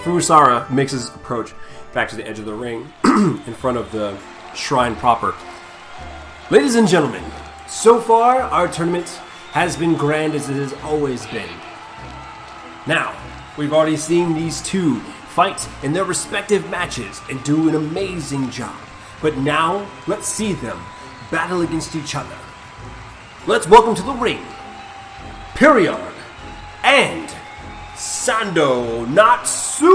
Furusara makes his approach back to the edge of the ring in front of the shrine proper. Ladies and gentlemen, so far our tournament has been grand as it has always been. Now, we've already seen these two fight in their respective matches and do an amazing job. But now, let's see them battle against each other. Let's welcome to the ring, Pieron and Sando Natsuo!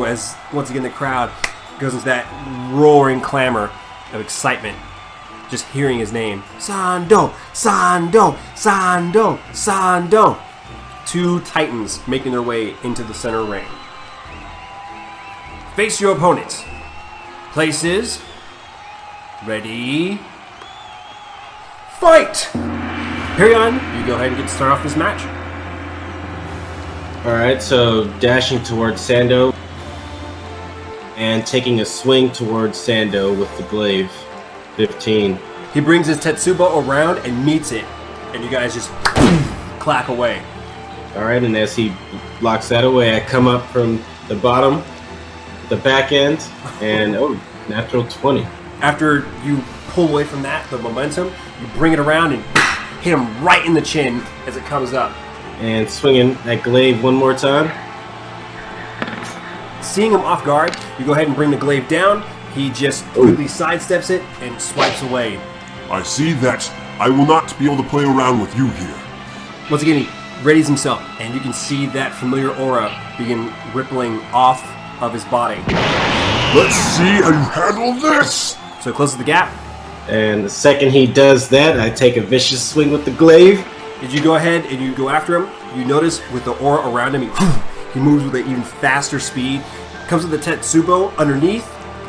As once again the crowd goes into that roaring clamor of excitement, just hearing his name. Sando! Sando! Sando! Sando! Two titans making their way into the center ring. Face your opponent. Places. Ready. Fight! Pieron, you go ahead and get to start off this match. Alright, so dashing towards Sando and taking a swing towards Sando with the glaive. 15. He brings his Tetsubo around and meets it, and you guys just clap away. Alright, and as he blocks that away, I come up from the bottom, the back end, and natural 20. After you pull away from that, the momentum, you bring it around and hit him right in the chin as it comes up. And swinging that glaive one more time. Seeing him off guard, you go ahead and bring the glaive down. He just quickly sidesteps it and swipes away. I see that I will not be able to play around with you here. Once again, he readies himself, and you can see that familiar aura begin rippling off of his body. Let's see how you handle this! So it closes the gap. And the second he does that, I take a vicious swing with the glaive. As you go ahead and you go after him, you notice with the aura around him, he moves with an even faster speed. Comes with the Tetsubo underneath,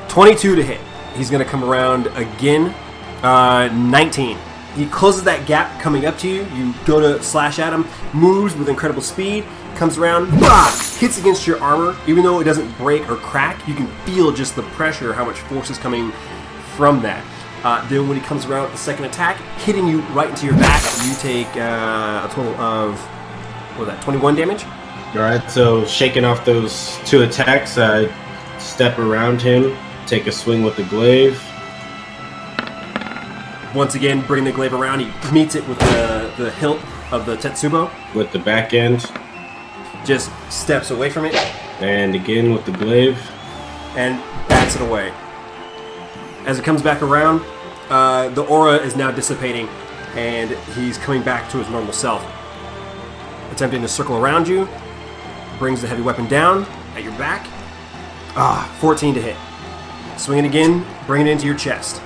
22 to hit. He's going to come around again, 19. He closes that gap coming up to you. You go to slash at him, moves with incredible speed, comes around, hits against your armor. Even though it doesn't break or crack, you can feel just the pressure, how much force is coming from that. Then when he comes around with the second attack, hitting you right into your back, you take a total of, 21 damage? Alright, so shaking off those two attacks, I step around him, take a swing with the glaive. Once again, bring the glaive around, he meets it with the hilt of the Tetsubo. With the back end. Just steps away from it. And again with the glaive. And bats it away. As it comes back around, the aura is now dissipating, and he's coming back to his normal self. Attempting to circle around you, brings the heavy weapon down at your back. 14 to hit. Swing it again, bring it into your chest.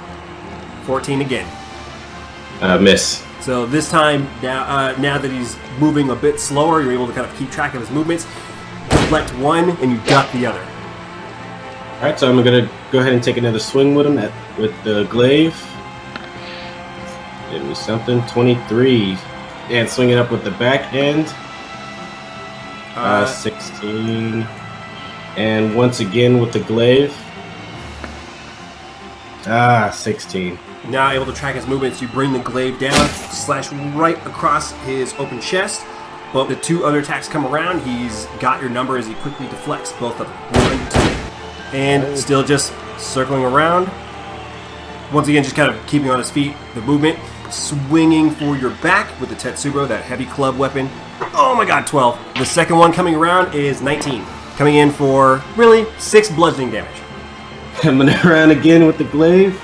14 again. Miss. So this time, now that he's moving a bit slower, you're able to kind of keep track of his movements. Deflect one, and you duck the other. Alright, so I'm going to go ahead and take another swing with him with the glaive. Give me something. 23. And swing it up with the back end. 16. And once again with the glaive. 16. Now able to track his movements, you bring the glaive down, slash right across his open chest. But the two other attacks come around, he's got your number as he quickly deflects both of them. 1, 2. And still just circling around. Once again, just kind of keeping on his feet. The movement, swinging for your back with the Tetsubo, that heavy club weapon. Oh my god, 12. The second one coming around is 19. Coming in for, really, 6 bludgeoning damage. Coming around again with the glaive.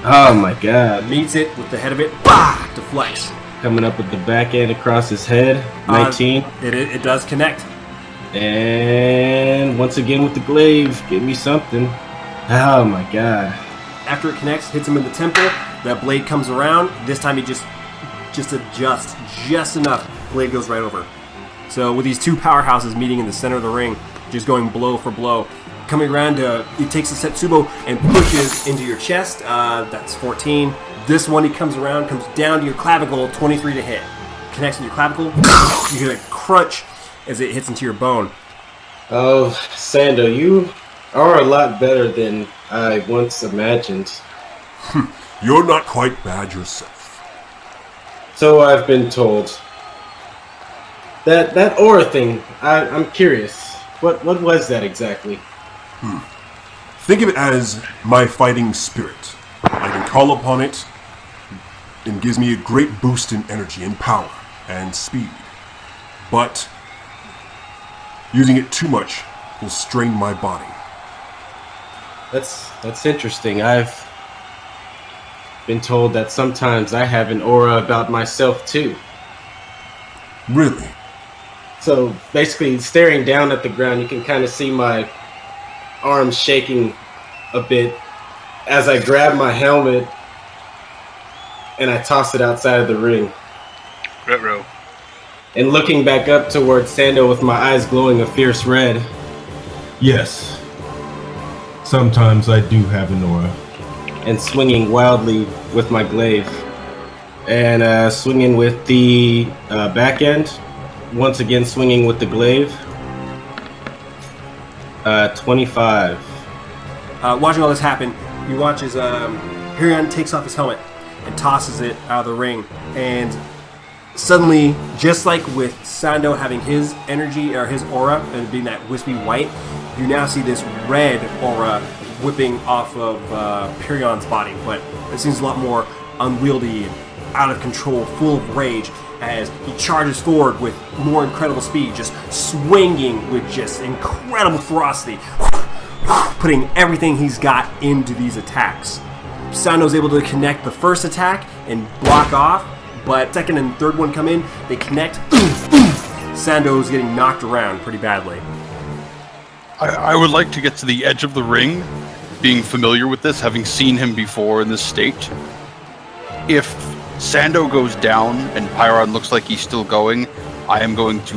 Oh my god. Meets it with the head of it. Deflects. Coming up with the back end across his head. 19. It does connect. And once again with the glaive. Give me something. Oh my god. After it connects, hits him in the temple. That blade comes around. This time he just adjusts just enough. Blade goes right over. So with these two powerhouses meeting in the center of the ring, just going blow for blow. Coming around, he takes the Tetsubo and pushes into your chest. That's 14. This one, he comes around, comes down to your clavicle, 23 to hit. Connects with your clavicle. You hear a crunch as it hits into your bone. Oh, Sando, you are a lot better than I once imagined. You're not quite bad yourself. So I've been told. That aura thing, I'm curious. What was that exactly? Think of it as my fighting spirit. I can call upon it and gives me a great boost in energy and power and speed. But using it too much will strain my body. That's interesting. I've been told that sometimes I have an aura about myself too. Really? So basically, staring down at the ground, you can kind of see my arms shaking a bit as I grab my helmet and I toss it outside of the ring. Ruh-roh. And looking back up towards Sando with my eyes glowing a fierce red. Yes. Sometimes I do have an aura. And swinging wildly with my glaive. And swinging with the back end. Once again swinging with the glaive. 25. Watching all this happen, you watch as Pieron takes off his helmet and tosses it out of the ring. And suddenly, just like with Sando having his energy or his aura and being that wispy white, you now see this red aura whipping off of Pieron's body. But it seems a lot more unwieldy, out of control, full of rage, as he charges forward with more incredible speed, just swinging with just incredible ferocity, putting everything he's got into these attacks. Sando's able to connect the first attack and block off, but second and third one come in, they connect. Sando's getting knocked around pretty badly. I would like to get to the edge of the ring, being familiar with this, having seen him before in this state. If Sando goes down and Pieron looks like he's still going, I am going to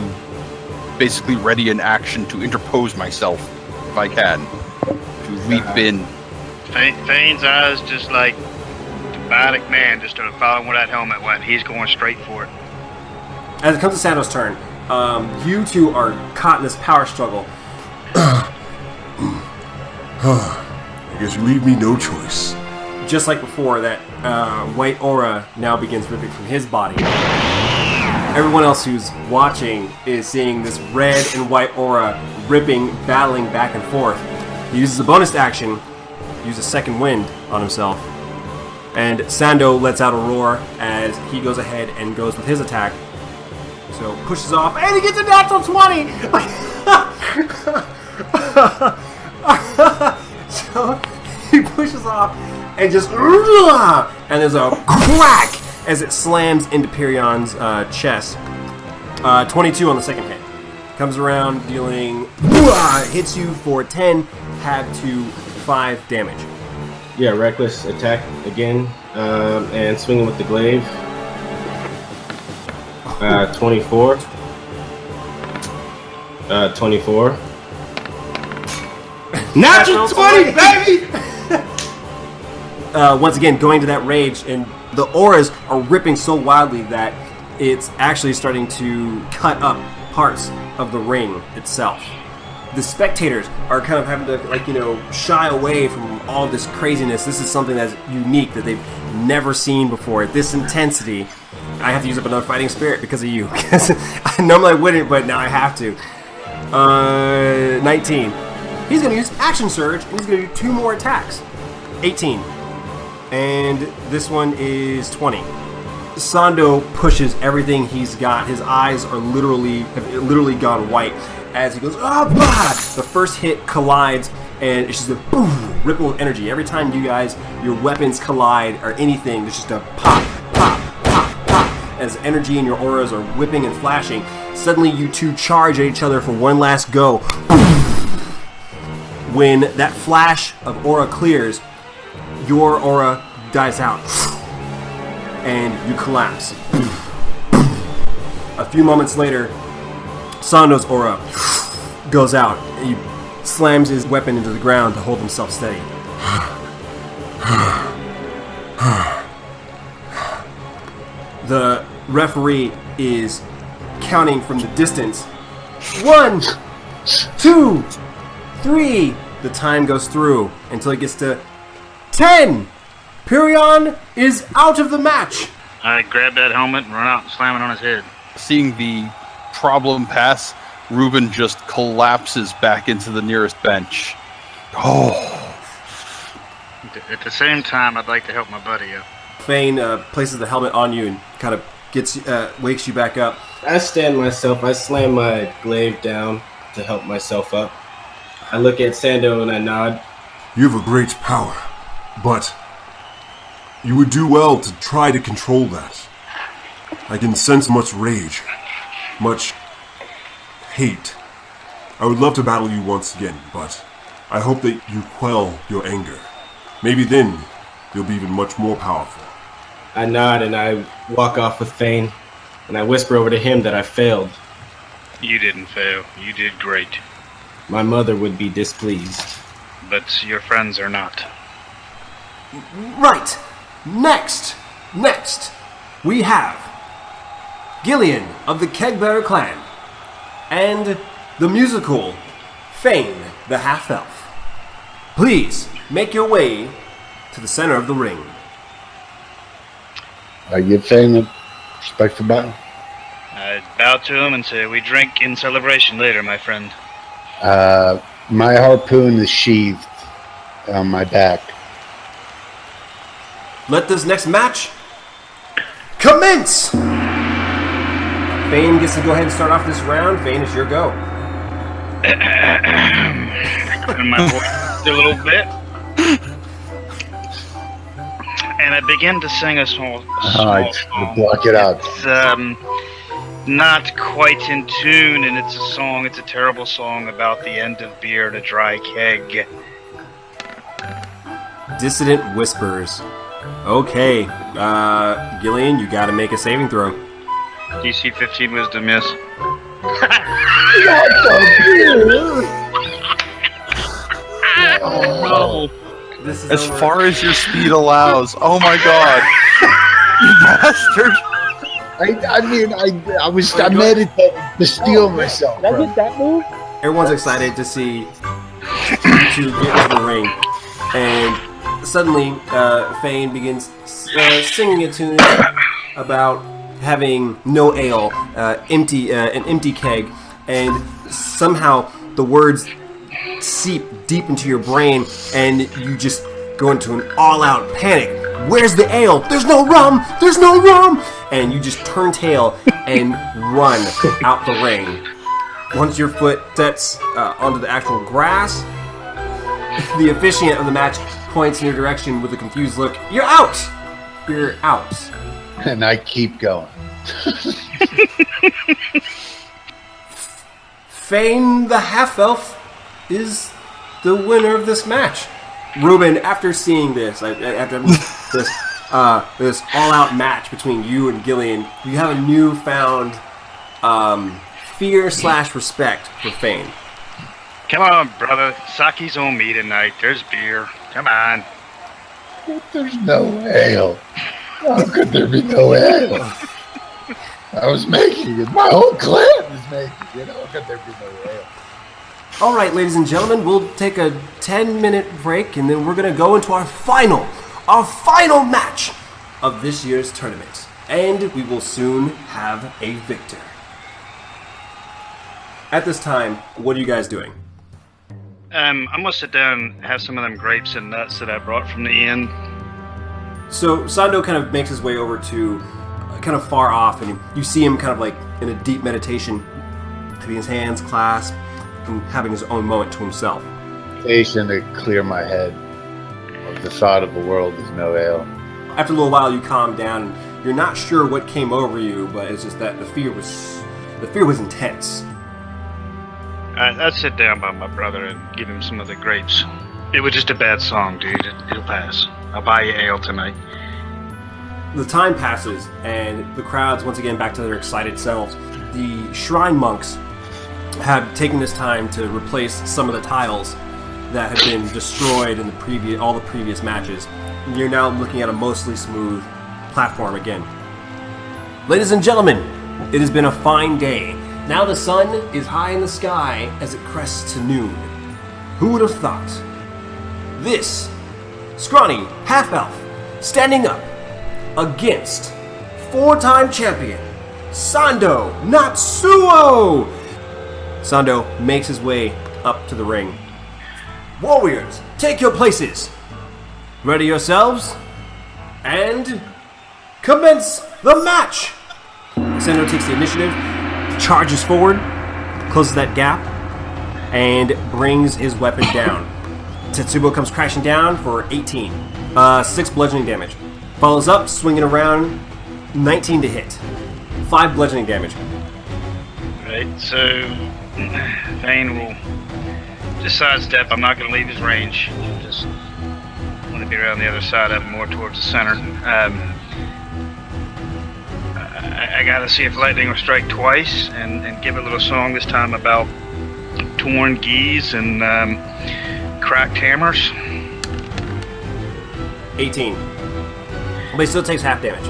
basically ready an action to interpose myself, if I can, to leap in. Fane's eyes just like Bionic Man just started following where that helmet went. He's going straight for it. As it comes to Sando's turn, you two are caught in this power struggle. I guess you leave me no choice. Just like before, that white aura now begins ripping from his body. Everyone else who's watching is seeing this red and white aura ripping, battling back and forth. He uses a bonus action, use a second wind on himself, and Sando lets out a roar as he goes ahead and goes with his attack. So pushes off, and he gets a natural 20! So he pushes off and just, and there's a crack as it slams into Pieron's chest. 22 on the second hit. Comes around dealing, hits you for 10, have to 5 damage. Yeah, reckless attack again, and swinging with the glaive. 24. 24. Natural 20, baby! Once again, going to that rage, and the auras are ripping so wildly that it's actually starting to cut up parts of the ring itself. The spectators are kind of having to, shy away from all this craziness. This is something that's unique that they've never seen before. At this intensity, I have to use up another fighting spirit because of you. Normally I wouldn't, but now I have to. 19. He's going to use Action Surge, and he's going to do 2 more attacks. 18. And this one is 20. Sando pushes everything he's got. His eyes are have literally gone white as he goes, The first hit collides, and it's just a boom, ripple of energy. Every time your weapons collide or anything, there's just a pop, pop, pop, pop, as energy and your auras are whipping and flashing. Suddenly you two charge at each other for one last go. When that flash of aura clears, your aura dies out, and you collapse. A few moments later, Sando's aura goes out. He slams his weapon into the ground to hold himself steady. The referee is counting from the distance. 1, 2, 3. The time goes through until it gets to 10. Pieron is out of the match. I grab that helmet and run out and slam it on his head. Seeing the problem pass, Reuben just collapses back into the nearest bench. Oh. At the same time, I'd like to help my buddy up. Fane places the helmet on you and kind of wakes you back up. I stand myself. I slam my glaive down to help myself up. I look at Sando and I nod. You have a great power, but you would do well to try to control that. I can sense much rage, much hate. I would love to battle you once again, but I hope that you quell your anger. Maybe then you'll be even much more powerful. I nod and I walk off with Fane, and I whisper over to him that I failed. You didn't fail. You did great. My mother would be displeased. But your friends are not. Right. Next, we have Gyllian of the Kegbearer clan and the musical Fane the Half-Elf. Please make your way to the center of the ring. I give Fane a respectful bow. I bow to him and say, we drink in celebration later, my friend. My harpoon is sheathed on my back. Let this next match commence! Fane gets to go ahead and start off this round. Fane, it's your go. And my voice a little bit. And I begin to sing a small I song. block it out. It's not quite in tune, and it's a terrible song about the end of beer in a dry keg. Dissident Whispers. Okay, Gyllian, you gotta make a saving throw. DC 15 wisdom, yes. Oh, This is As over. far as your speed allows. Oh my god. You bastard. I meditated to steel myself. Did I get that move? Everyone's excited to see you two get into the ring, and suddenly Fane begins singing a tune about having no ale, an empty keg, and somehow the words seep deep into your brain, and you just go into an all-out panic. Where's the ale? There's no rum! There's no rum! And you just turn tail and run out the ring. Once your foot sets onto the actual grass, the officiant of the match points in your direction with a confused look. You're out! You're out. And I keep going. Fane the Half-Elf is the winner of this match. Reuben, after seeing this, after this all-out match between you and Gyllian, you have a newfound fear/respect for Fane. Come on, brother. Saki's on me tonight. There's beer. Come on. But there's no ale. How could there be no ale? I was making it. My whole clan is making it. How could there be no ale? All right, ladies and gentlemen, we'll take a 10-minute break, and then we're going to go into our final match of this year's tournament. And we will soon have a victor. At this time, what are you guys doing? I'm gonna sit down and have some of them grapes and nuts that I brought from the inn. So Sando kind of makes his way over to kind of far off, and you see him kind of like in a deep meditation, having his hands clasped and having his own moment to himself. Station to clear my head of the thought of a world with no ale. After a little while, you calm down, and you're not sure what came over you, but it's just that the fear was intense. I'd sit down by my brother and give him some of the grapes. It was just a bad song, dude. It'll pass. I'll buy you ale tonight. The time passes, and the crowd's once again back to their excited selves. The shrine monks have taken this time to replace some of the tiles that had been destroyed in all the previous matches. You're now looking at a mostly smooth platform again. Ladies and gentlemen, it has been a fine day. Now the sun is high in the sky as it crests to noon. Who would have thought? This scrawny half-elf standing up against four-time champion Sando Natsuo! Sando makes his way up to the ring. Warriors, take your places. Ready yourselves, and commence the match. Sando takes the initiative, charges forward, closes that gap, and brings his weapon down. Tetsubo comes crashing down for 18. 6 bludgeoning damage. Follows up, swinging around, 19 to hit. 5 bludgeoning damage. Right, so Fane will just sidestep. I'm not going to leave his range. Just want to be around the other side of him, more towards the center. I got to see if lightning will strike twice and give a little song this time about torn geese and cracked hammers. 18. But he still takes half damage.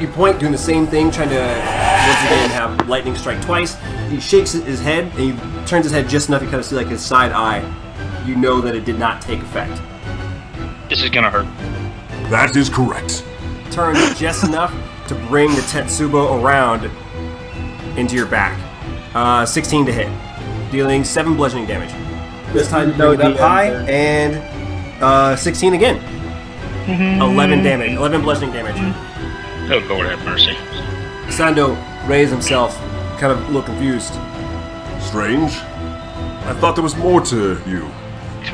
You point, doing the same thing, trying to once again have lightning strike twice. He shakes his head, and he turns his head just enough to kind of see like his side eye. You know that it did not take effect. This is gonna hurt. That is correct. Turns just enough to bring the Tetsubo around into your back. 16 to hit, dealing 7 bludgeoning damage. This time bring it up high, and 16 again. 11 damage, 11 bludgeoning damage. Oh, Lord have mercy. Sando raised himself, kind of a little confused. Strange. I thought there was more to you.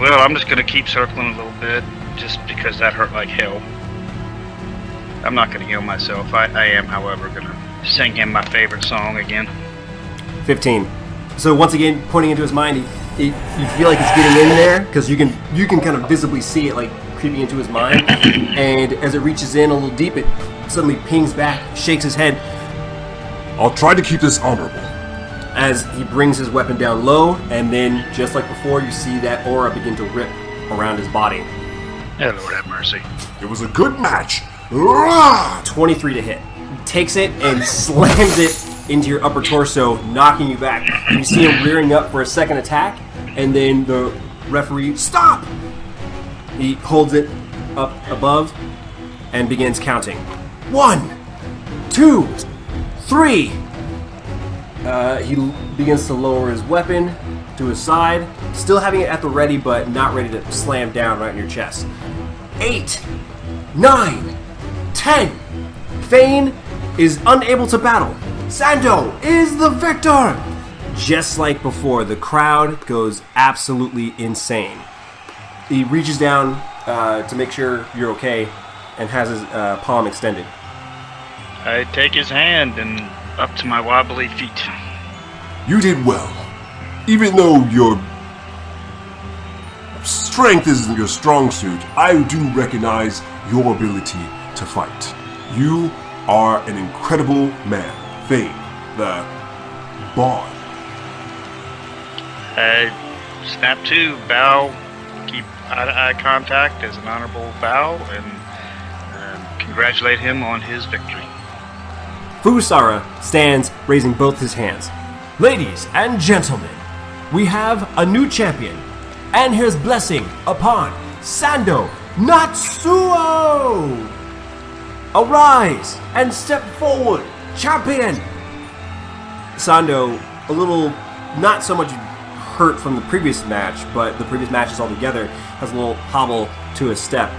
Well, I'm just gonna keep circling a little bit, just because that hurt like hell. I'm not gonna heal myself. I am, however, gonna sing him my favorite song again. 15. So once again, pointing into his mind, you feel like it's getting in there because you can kind of visibly see it like creeping into his mind. And as it reaches in a little deep, it suddenly pings back, shakes his head. I'll try to keep this honorable. As he brings his weapon down low, and then just like before, you see that aura begin to rip around his body. Oh, Lord have mercy. It was a good match. Rah! 23 to hit. He takes it and slams it into your upper torso, knocking you back. You see him rearing up for a second attack, and then the referee, stop! He holds it up above and begins counting. 1, 2, 3. He begins to lower his weapon to his side, still having it at the ready, but not ready to slam down right in your chest. 8, 9, 10. Fane is unable to battle. Sando is the victor! Just like before, the crowd goes absolutely insane. He reaches down to make sure you're okay and has his palm extended. I take his hand and up to my wobbly feet. You did well. Even though your strength isn't your strong suit, I do recognize your ability to fight. You are an incredible man. Fane, the bard. Snap to, bow, keep eye contact as an honorable bow, and congratulate him on his victory. Fusara stands raising both his hands. Ladies and gentlemen, we have a new champion, and his blessing upon Sando Natsuo! Arise and step forward, champion! Sando, a little, not so much hurt from the previous match, but the previous matches altogether, has a little hobble to his step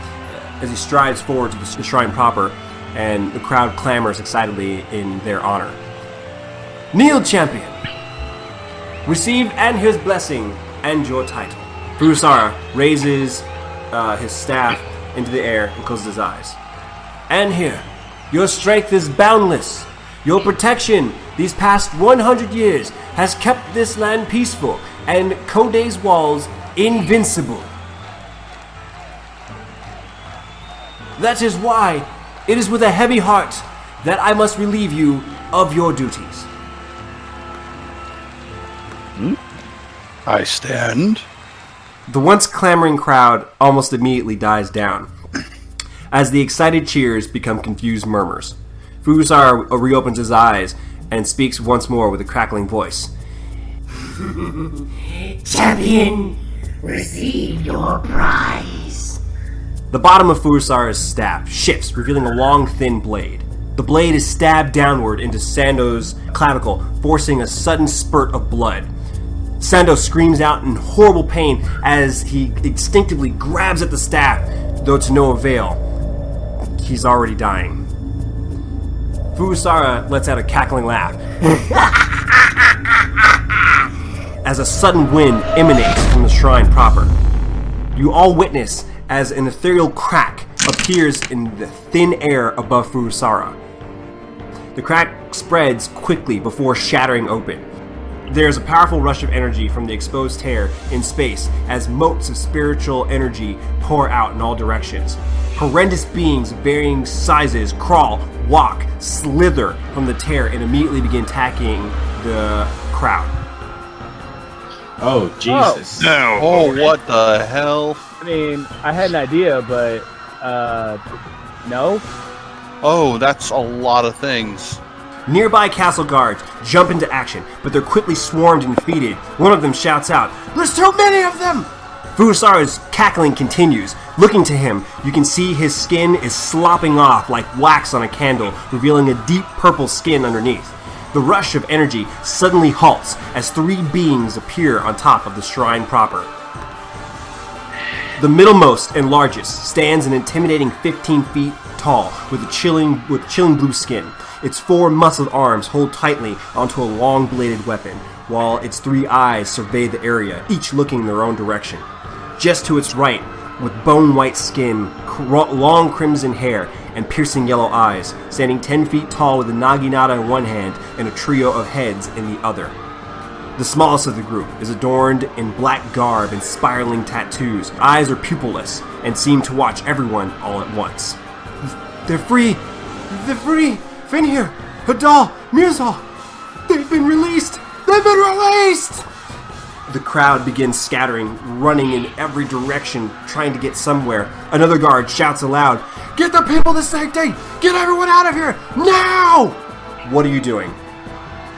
as he strides forward to the shrine proper, and the crowd clamors excitedly in their honor. Kneel, champion! Receive and his blessing and your title. Fusara raises his staff into the air and closes his eyes. And here, your strength is boundless. Your protection these past 100 years has kept this land peaceful and Kode's walls invincible. That is why it is with a heavy heart that I must relieve you of your duties. I stand. The once clamoring crowd almost immediately dies down, as the excited cheers become confused murmurs. Fusara reopens his eyes and speaks once more with a crackling voice. Champion, receive your prize. The bottom of Fusara's staff shifts, revealing a long, thin blade. The blade is stabbed downward into Sando's clavicle, forcing a sudden spurt of blood. Sando screams out in horrible pain as he instinctively grabs at the staff, though to no avail. He's already dying. Furusara lets out a cackling laugh as a sudden wind emanates from the shrine proper. You all witness as an ethereal crack appears in the thin air above Furusara. The crack spreads quickly before shattering open. There's a powerful rush of energy from the exposed tear in space as motes of spiritual energy pour out in all directions. Horrendous beings of varying sizes crawl, walk, slither from the tear and immediately begin attacking the crowd. Oh, Jesus. No. Oh, what the hell? I mean, I had an idea, but, no? Oh, that's a lot of things. Nearby castle guards jump into action, but they're quickly swarmed and defeated. One of them shouts out, "There's too many of them!" Furusara's cackling continues. Looking to him, you can see his skin is slopping off like wax on a candle, revealing a deep purple skin underneath. The rush of energy suddenly halts as three beings appear on top of the shrine proper. The middlemost and largest stands an intimidating 15 feet tall with chilling blue skin. Its four muscled arms hold tightly onto a long-bladed weapon, while its three eyes survey the area, each looking in their own direction. Just to its right, with bone-white skin, long crimson hair, and piercing yellow eyes, standing 10 feet tall with a naginata in one hand and a trio of heads in the other. The smallest of the group is adorned in black garb and spiraling tattoos. Eyes are pupilless and seem to watch everyone all at once. They're free! They're free! Fane, Hadal, Mirzal! They've been released! They've been released! The crowd begins scattering, running in every direction, trying to get somewhere. Another guard shouts aloud, "Get the people to safety! Get everyone out of here! Now!" What are you doing?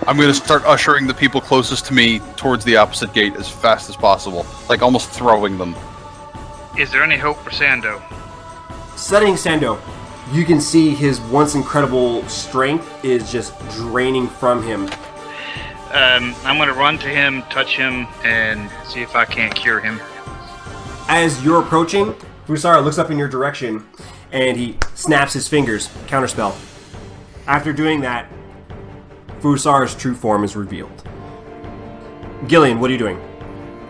I'm going to start ushering the people closest to me towards the opposite gate as fast as possible, like almost throwing them. Is there any hope for Sando? Studying Sando, you can see his once incredible strength is just draining from him. I'm going to run to him, touch him, and see if I can't cure him. As you're approaching, Fusara looks up in your direction, and he snaps his fingers, counterspell. After doing that, Fusara's true form is revealed. Gyllian, what are you doing?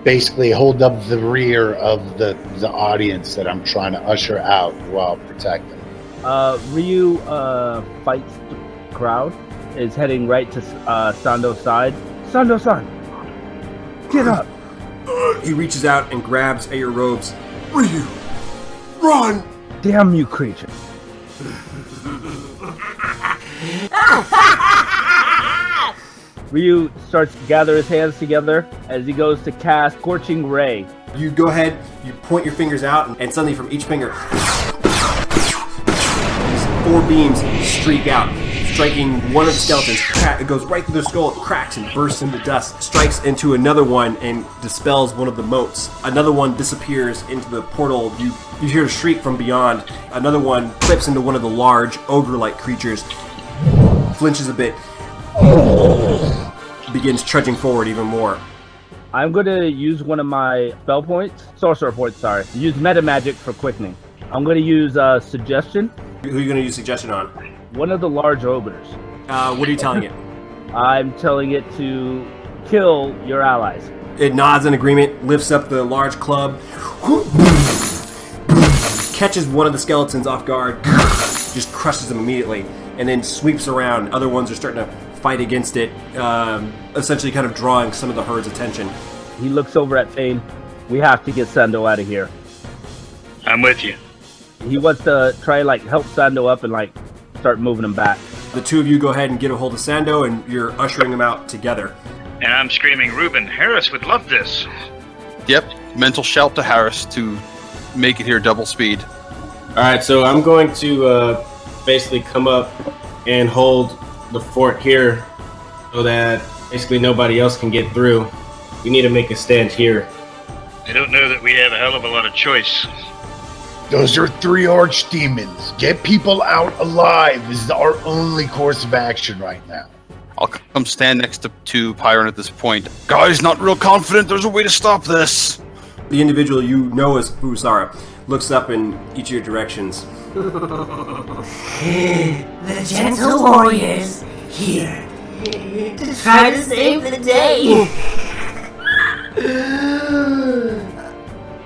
Basically, hold up the rear of the audience that I'm trying to usher out while protecting. Ryu fights the crowd, is heading right to Sando's side. Sando-san, get up! He reaches out and grabs at your robes. Ryu, run! Damn you, creature! Ryu starts to gather his hands together as he goes to cast Scorching Ray. You go ahead, you point your fingers out, and suddenly from each finger, these four beams streak out, striking one of the skeletons. It goes right through their skull, it cracks and bursts into dust, strikes into another one and dispels one of the motes. Another one disappears into the portal. You hear a shriek from beyond. Another one clips into one of the large ogre-like creatures, flinches a bit, begins trudging forward even more. I'm going to use one of my sorcerer points, use meta magic for quickening. I'm going to use suggestion. Who are you going to use suggestion on? One of the large ogres. What are you telling it? I'm telling it to kill your allies. It nods in agreement, lifts up the large club, catches one of the skeletons off guard, just crushes them immediately, and then sweeps around. Other ones are starting to fight against it, essentially kind of drawing some of the herd's attention. He looks over at Fane. We have to get Sando out of here. I'm with you. He wants to try help Sando up and start moving him back. The two of you go ahead and get a hold of Sando, and you're ushering him out together. And I'm screaming, Reuben, Harris would love this. Yep, mental shout to Harris to make it here double speed. Alright, so I'm going to basically come up and hold the fort here so that basically nobody else can get through. We need to make a stand here. I don't know that we have a hell of a lot of choice. Those are 3 archdemons. Get people out alive is our only course of action right now. I'll come stand next to Pieron at this point. Guys, not real confident there's a way to stop this. The individual you know as Fusara looks up in each of your directions. The gentle warriors here to try to save the day.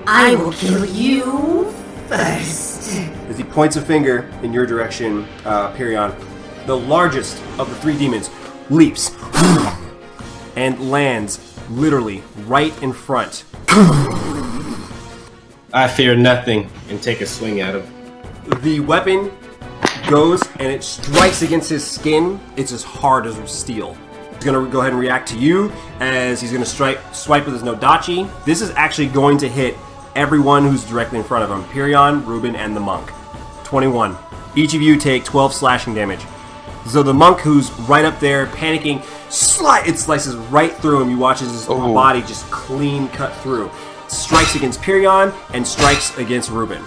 I will kill you first. As he points a finger in your direction, Pieron, the largest of the 3 demons leaps and lands literally right in front. I fear nothing and take a swing at him. The weapon goes and it strikes against his skin. It's as hard as steel. He's going to go ahead and react to you as he's going to swipe with his Nodachi. This is actually going to hit everyone who's directly in front of him. Pieron, Ruben, and the monk. 21. Each of you take 12 slashing damage. So the monk who's right up there panicking, it slices right through him. You watch his body just clean cut through. Strikes against Pieron and strikes against Ruben.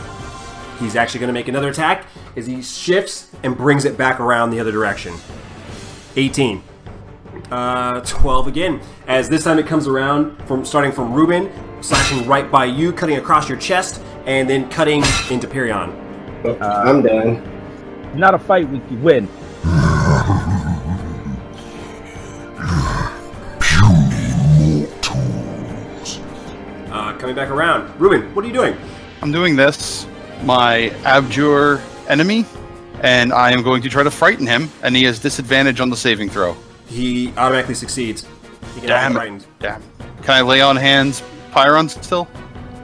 He's actually going to make another attack as he shifts and brings it back around the other direction. 18. 12 again. As this time it comes around, starting from Ruben, slashing right by you, cutting across your chest, and then cutting into Pieron. I'm done. Not a fight we can win. Coming back around. Ruben, what are you doing? I'm doing this. My abjure enemy, and I am going to try to frighten him, and he has disadvantage on the saving throw. He automatically succeeds. He can Damn frightened. Damn. Can I lay on hands Pieron still?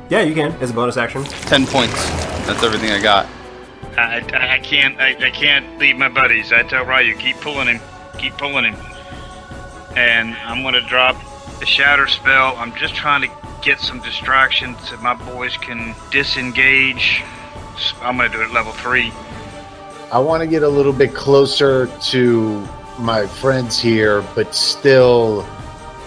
Yeah, you can, as a bonus action. 10 points. That's everything I got. I can't leave my buddies. I tell Ryu, keep pulling him. And I'm gonna drop the shatter spell. I'm just trying to get some distractions so my boys can disengage. I'm gonna do it level 3. I want to get a little bit closer to my friends here, but still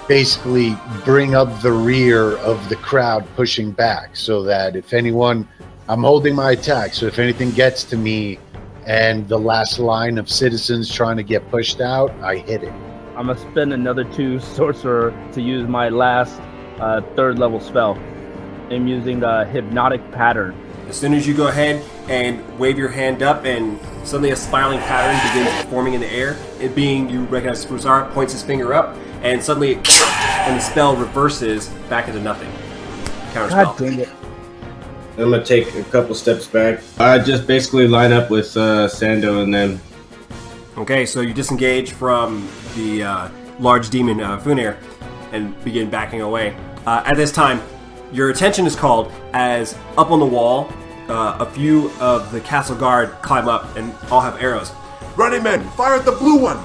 basically bring up the rear of the crowd pushing back so that if anyone, I'm holding my attack, so if anything gets to me and the last line of citizens trying to get pushed out, I hit it. I'm going to spend another 2 sorcerer to use my last 3rd level spell. I'm using a hypnotic pattern. As soon as you go ahead and wave your hand up and suddenly a spiraling pattern begins forming in the air, it being, you recognize Fusara, points his finger up, and suddenly and the spell reverses back into nothing. Counterspell. God dang it. I'm going to take a couple steps back. I just basically line up with Sando and them. Okay, so you disengage from the large demon Fane and begin backing away. At this time, your attention is called as up on the wall, a few of the castle guard climb up and all have arrows. Ready, men, fire at the blue one!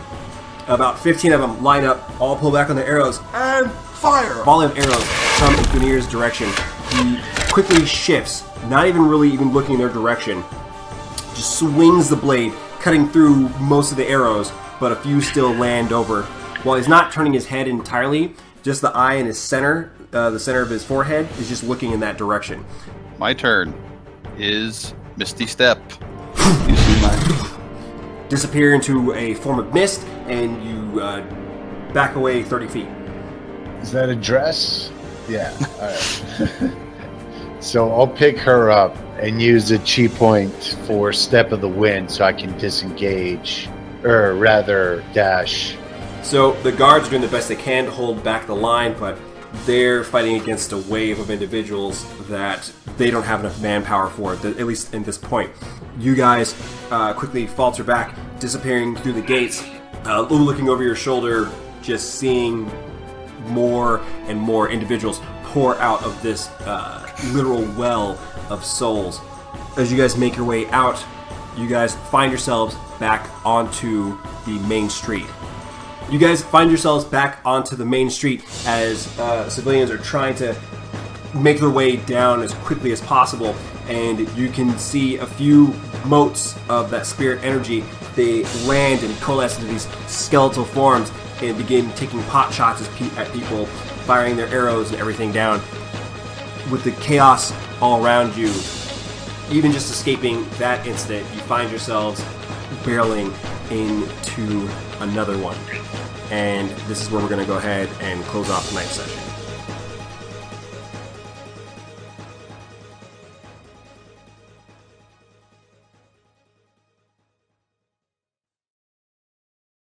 About 15 of them line up, all pull back on their arrows. And fire! A volley of arrows come in Fane's direction. He quickly shifts, not even looking in their direction. Just swings the blade, cutting through most of the arrows, but a few still land over. While he's not turning his head entirely, just the eye in his center, the center of his forehead, is just looking in that direction. My turn is Misty Step. You see my... Disappear into a form of mist, and you back away 30 feet. Is that a dress? Yeah. All right. So I'll pick her up and use a chi point for Step of the Wind so I can disengage, or rather dash. So the guards are doing the best they can to hold back the line, but they're fighting against a wave of individuals that they don't have enough manpower for, at least in this point. You guys quickly falter back, disappearing through the gates, looking over your shoulder, just seeing more and more individuals pour out of this literal well of souls. As you guys make your way out, you guys find yourselves back onto the main street. You guys find yourselves back onto the main street as civilians are trying to make their way down as quickly as possible, and you can see a few motes of that spirit energy. They land and coalesce into these skeletal forms and begin taking pot shots at people, firing their arrows and everything down. With the chaos all around you, even just escaping that incident, you find yourselves barreling into another one. And this is where we're going to go ahead and close off tonight's session.